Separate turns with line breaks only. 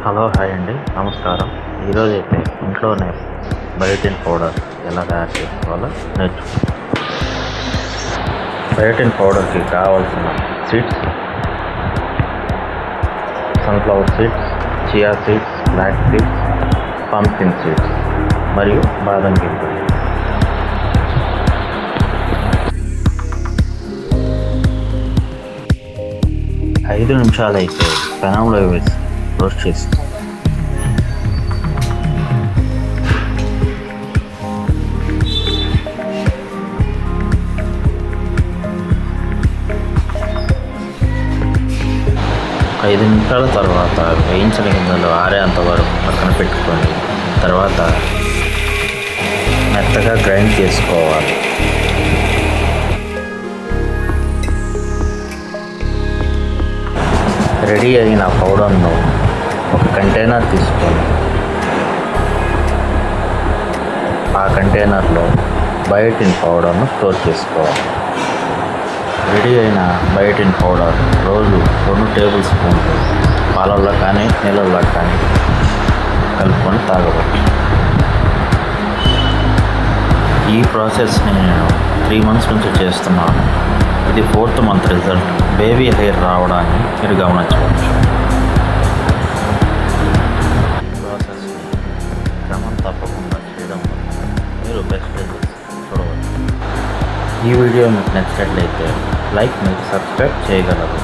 Hello hi అండి, నమస్కారం. ఈరోజు అయితే ఇంట్లోనే బయోటిన్ పౌడర్ ఎలా తయారు చేసుకోవాలో నేర్చుకుంటాం. బయోటిన్ పౌడర్కి కావాల్సిన seeds: sunflower seeds, chia seeds, black seeds, pumpkin seeds మరియు బాదం గింజలు. ఐదు నిమిషాలు అయితే పెనంలో వేసి రోస్ట్ చేసి ఐదు నిమిషాల తర్వాత వేయించిన గింజలు ఆరేంత వరకు పక్కన పెట్టుకొని తర్వాత మెత్తగా గ్రైండ్ చేసుకోవాలి. రెడీ అయిన పౌడర్ను ఒక కంటైనర్ తీసుకొని ఆ కంటైనర్లో బయోటిన్ పౌడర్ను స్టోర్ చేసుకోవాలి. రెడీ అయిన బయోటిన్ పౌడర్ రోజు 2 టేబుల్ స్పూన్లు పాలల్లో కానీ నీళ్ళల్లో కానీ కలుపుకొని తాగవచ్చు. ఈ ప్రాసెస్ని నేను 3 months నుంచి చేస్తున్నాను. ఇది 4th month result. Baby hair రావడాన్ని మీరు గమనించవచ్చు. ప్రాసెస్ని క్రమం తప్పకుండా చేయడం వల్ల మీరు బెస్ట్ రిజల్ట్స్ చూడవచ్చు. ఈ వీడియో మీకు నచ్చినట్లయితే లైక్ మరియు సబ్స్క్రైబ్ చేయగలరు.